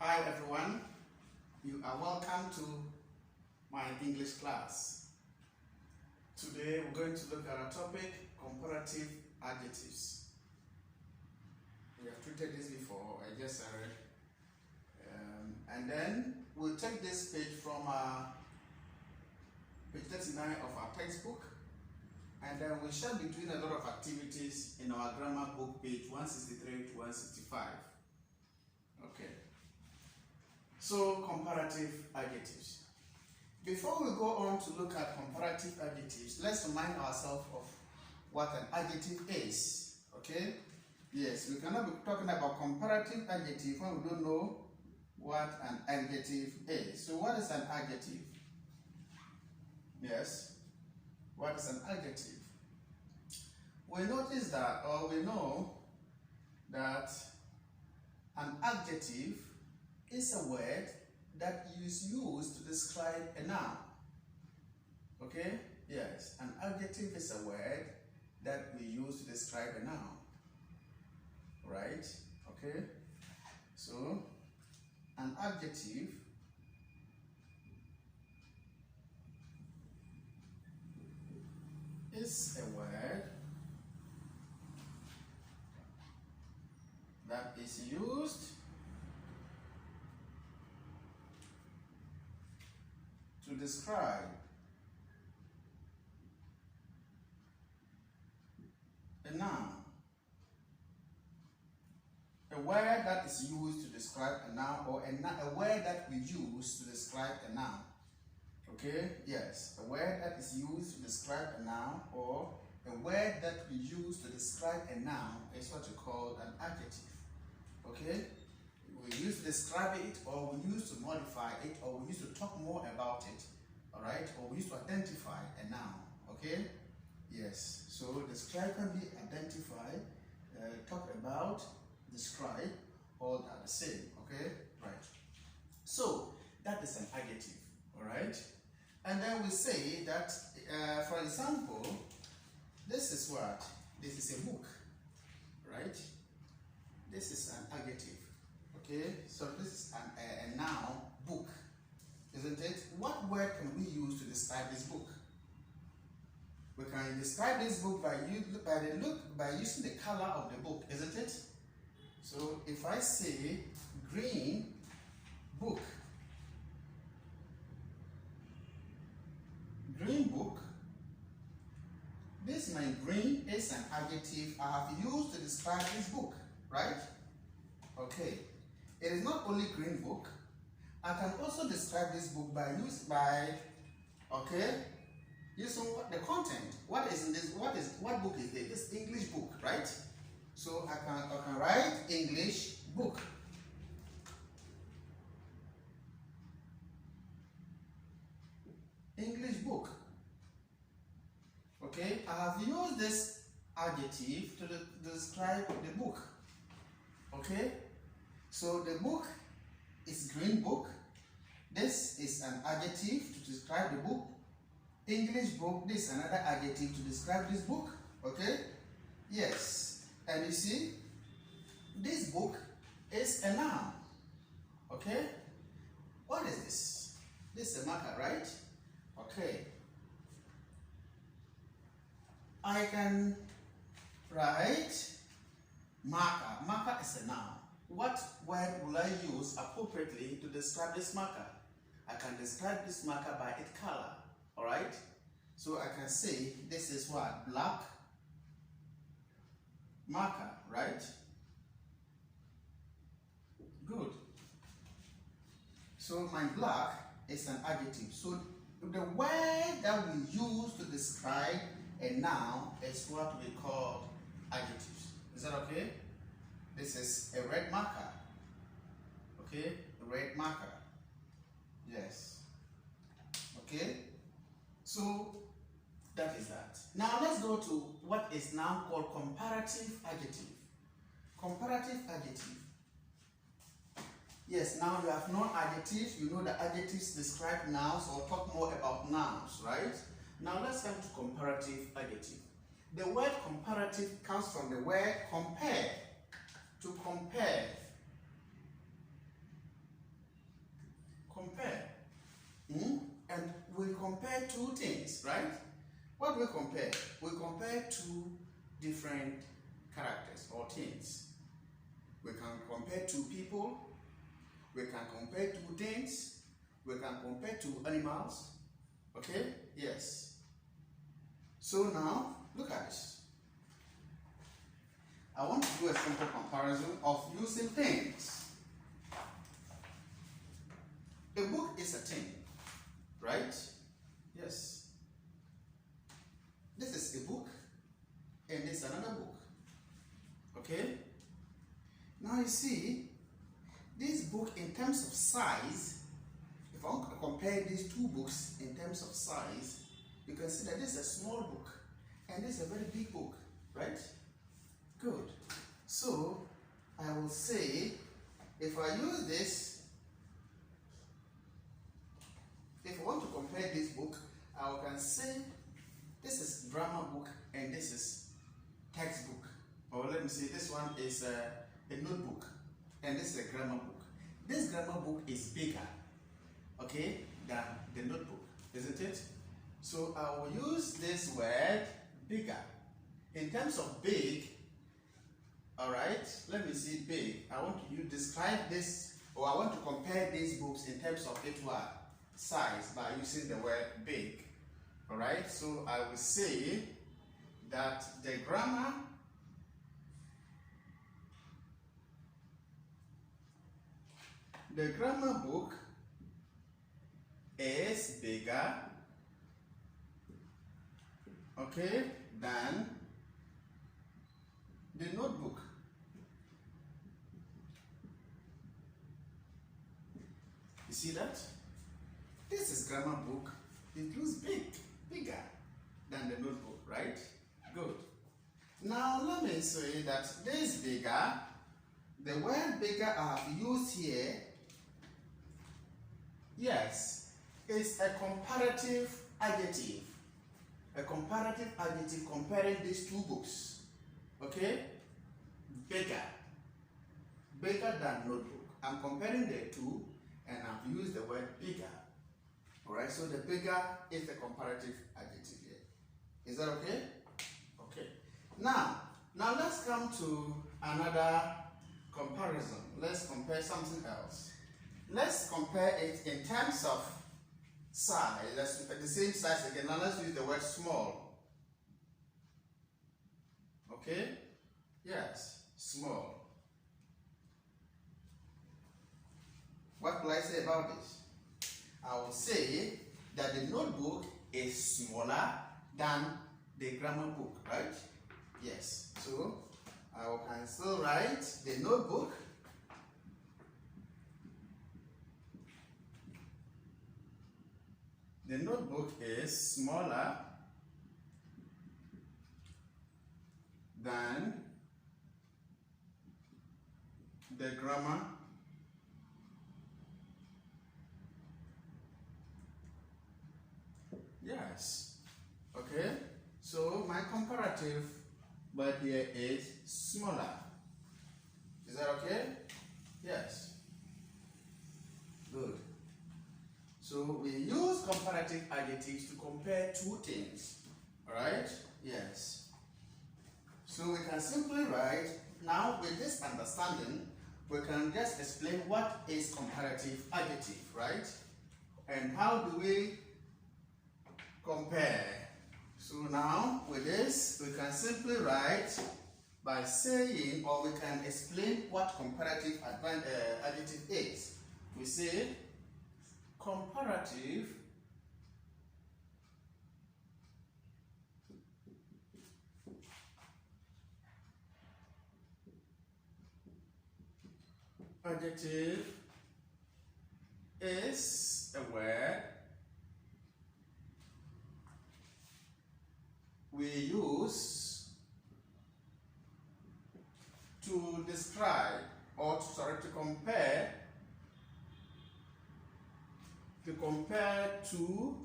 Hi everyone, you are welcome to my English class. Today we're going to look at a topic, comparative adjectives. We have treated this before, I just read. And then we'll take this page from page 39 of our textbook, and then we shall be doing a lot of activities in our grammar book, page 163 to 165. Okay. So, comparative adjectives. Before we go on to look at comparative adjectives, let's remind ourselves of what an adjective is. Okay? Yes, we cannot be talking about comparative adjective when we don't know what an adjective is. So, what is an adjective? Yes. What is an adjective? We notice that, or we know that an adjective is a word that is used to describe a noun. Okay? Yes. An adjective is a word that we use to describe a noun. Right? Okay? So, an adjective is a word that is used to describe a noun. A word that is used to describe a noun, or a word that we use to describe a noun. Okay? Yes. A word that is used to describe a noun, or a word that we use to describe a noun is what you call an adjective. Okay? We use to describe it, or we use to modify it, or we use to talk more about it. Alright? Or we use to identify a noun. Okay? Yes. So describe can be identify, talk about, describe, all are the same. Okay? Right. So that is an adjective. Alright? And then we say that, for example, this is what? This is a book. Right? This is an adjective. Okay, so this is a noun, book, isn't it? What word can we use to describe this book? We can describe this book by using the color of the book, isn't it? So if I say green book, this my green is an adjective I have used to describe this book, right? Okay. It is not only green book. I can also describe this book using the content. What is in this? What book is this? This English book, right? So I can write English book. English book. Okay, I have used this adjective to describe the book. Okay. So the book is green book. This is an adjective to describe the book. English book, this is another adjective to describe this book. Okay? Yes. And you see, this book is a noun. Okay? What is this? This is a marker, right? Okay. I can write marker. Marker is a noun. What word will I use appropriately to describe this marker? I can describe this marker by its color. Alright? So I can say this is what? Black marker, right? Good. So my black is an adjective. So the word that we use to describe a noun is what we call adjectives. Is that okay? This is a red marker. Okay? A red marker. Yes. Okay? So, that is that. Now, let's go to what is now called comparative adjective. Comparative adjective. Yes, now you have known adjectives. You know the adjectives describe nouns or talk more about nouns, right? Now, let's come to comparative adjective. The word comparative comes from the word compare. To compare. compare two things, right? What do we compare? We compare two different characters or things. We can compare two people, we can compare two things, we can compare two animals. Okay? Yes. So now, look at this. I want to do a simple comparison of using things. A book is a thing, right? Yes. This is a book, and this is another book. Okay? Now you see, this book in terms of size, if I want to compare these two books in terms of size, you can see that this is a small book and this is a very big book, right? Good. So I will say, if I use this, if I want to compare this book, I can say this is grammar book and this is textbook. Or let me see, this one is a notebook and this is a grammar book. This grammar book is bigger, okay, than the notebook, isn't it? So I will use this word bigger. In terms of big, all right, let me see big. I want to describe this, or I want to compare these books in terms of its size by using the word big. All right, so I will say that the grammar book is bigger, okay, than the notebook. You see that? This is grammar book. It looks bigger than the notebook, right? Good. Now let me say that this bigger, the word bigger I have used here, yes, is a comparative adjective. A comparative adjective comparing these two books. Okay? Bigger than notebook. I'm comparing the two and I've used the word bigger. Alright, so the bigger is the comparative adjective here. Is that okay? Okay. Now let's come to another comparison. Let's compare something else. Let's compare it in terms of size. Let's at the same size again. Now let's use the word small. Okay? Yes, small. What will I say about this? I will say that the notebook is smaller than the grammar book, right? Yes. So I can still write the notebook is smaller than the grammar Yes. Okay. So my comparative word here is smaller. Is that okay? Yes. Good. So we use comparative adjectives to compare two things. Alright? Yes. So we can simply write, now with this understanding, we can just explain what is comparative adjective, right? And how do we compare? So now with this, we can simply write by saying, or we can explain what comparative adjective is. We say comparative adjective is a word we use to describe or to compare two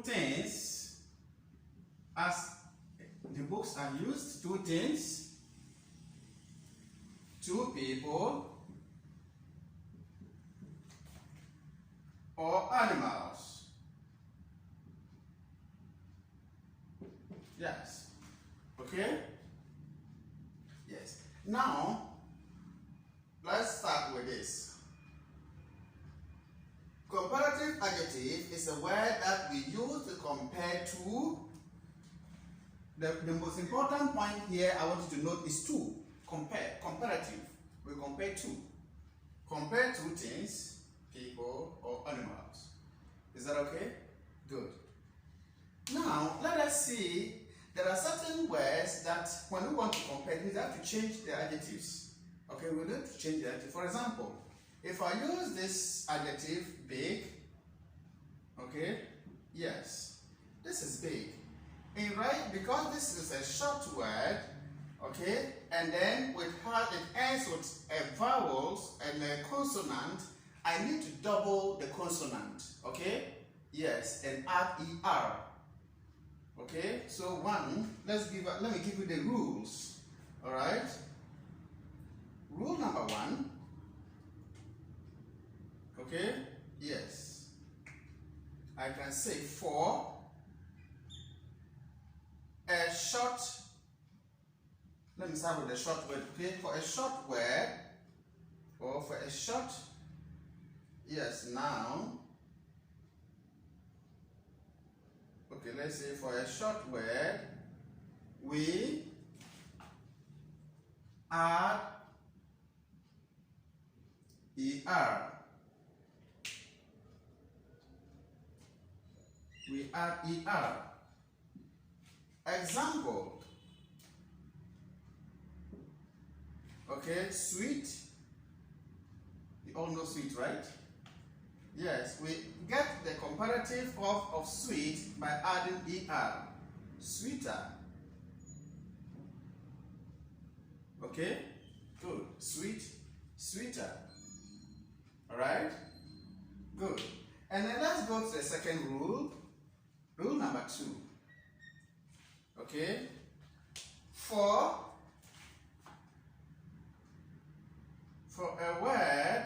things, as the books are used, two things, two people, or animals. Yes. Okay? Yes. Now, let's start with this. Comparative adjective is a word that we use to compare two. The most important point here I want you to note is two. Compare. Comparative. We compare two. Compare two things, people or animals. Is that okay? Good. Now, let us see. There are certain words that when we want to compare, we have to change the adjectives. Okay, we need to change the adjective. For example, if I use this adjective big, okay, yes, this is big. And right, because this is a short word, okay, and then it ends with a vowels and a consonant, I need to double the consonant, okay, yes, and add er. Okay, so one, let me give you the rules. All right. Rule number one. Okay, yes. I can say for a short, let me start with a short word. Okay, for a short word or for a short, yes, noun. Okay, let's say for a short word, we add er. We add er. Example. Okay, sweet. You all know sweet, right? Yes, we get the comparative of sweet by adding er. Sweeter. Okay, good. Sweet, sweeter. Alright? Good. And then let's go to the second rule. Rule number two. Okay? For a word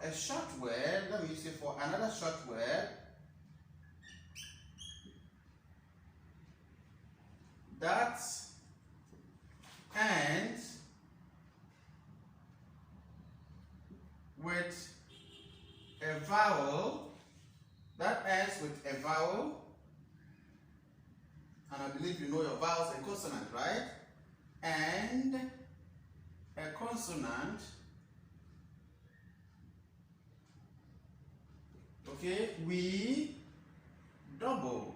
a short word, let me say for another short word that ends with a vowel, and I believe you know your vowels and consonant, right? And a consonant. Okay, we double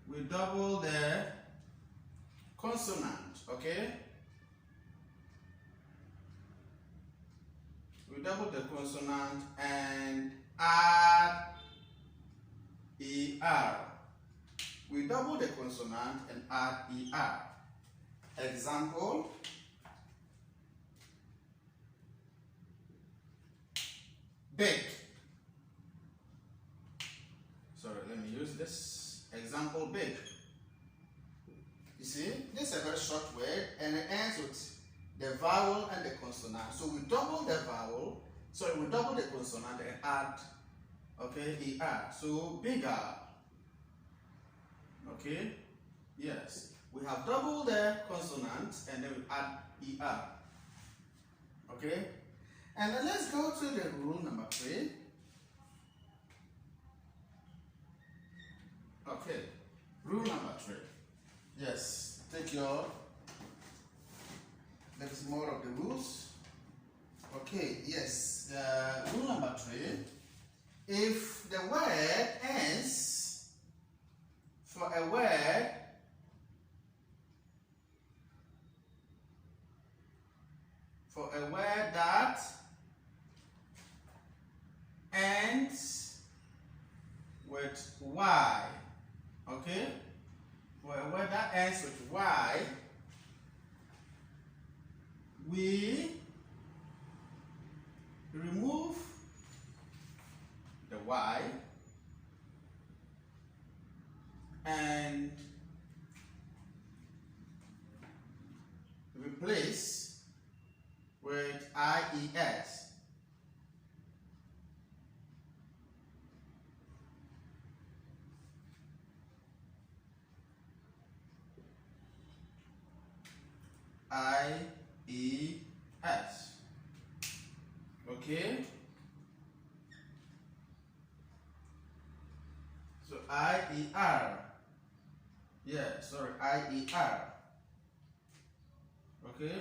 the consonant, okay? We double the consonant and add er. We double the consonant and add er. Example. Big. Sorry, let me use this example, big. You see, this is a very short word and it ends with the vowel and the consonant. So we double the vowel, we double the consonant and add, okay, er. So bigger. Okay, yes. We have doubled the consonant and then we add er. Okay. And then let's go to the rule number 3. Okay, rule number 3. Yes, take your, there's more of the rules. Okay, yes, rule number 3. If the word ends for a word that ends with y, okay? For a word that ends with y, we remove the y and replace with IES. IES. Okay? So IER. Yeah, sorry, IER. Okay?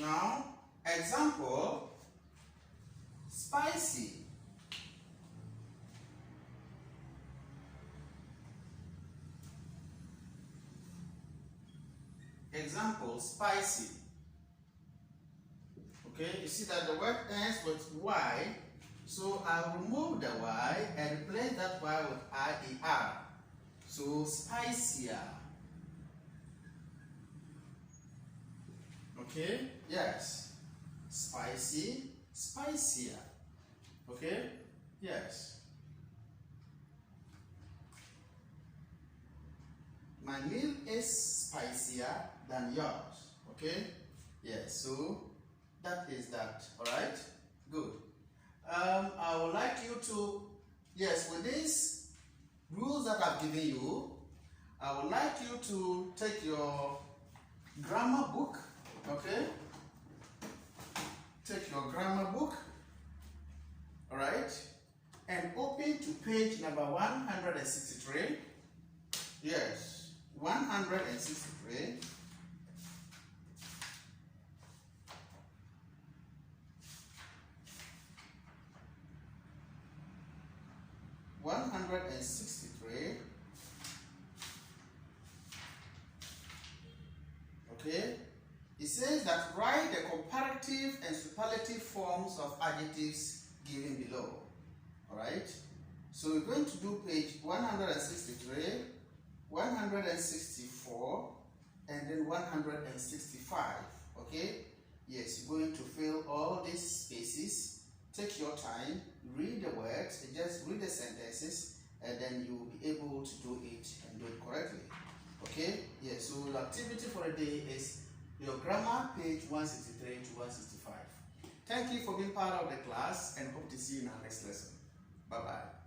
Now, example, spicy. Example, spicy. Okay, you see that the word ends with Y, so I'll remove the Y and replace that Y with IER. So spicier. Okay, yes. Spicy, spicier. Okay, yes. My meal is spicier than yours. Okay, yes. So that is that. All right, good. I would like you to, yes, with these rules that I've given you, I would like you to take your grammar book, okay? Take your grammar book, all right? And open to page number 163. Yes, 163. Okay, it says that write the comparative and superlative forms of adjectives given below. All right, so we're going to do page 163, 164, and then 165. Okay, yes, you're going to fill all these spaces. Take your time, read the words, just read the sentences, and then you'll be able to do it and do it correctly. Okay, yes, so the activity for the day is your grammar, page 163 to 165. Thank you for being part of the class and hope to see you in our next lesson. Bye-bye.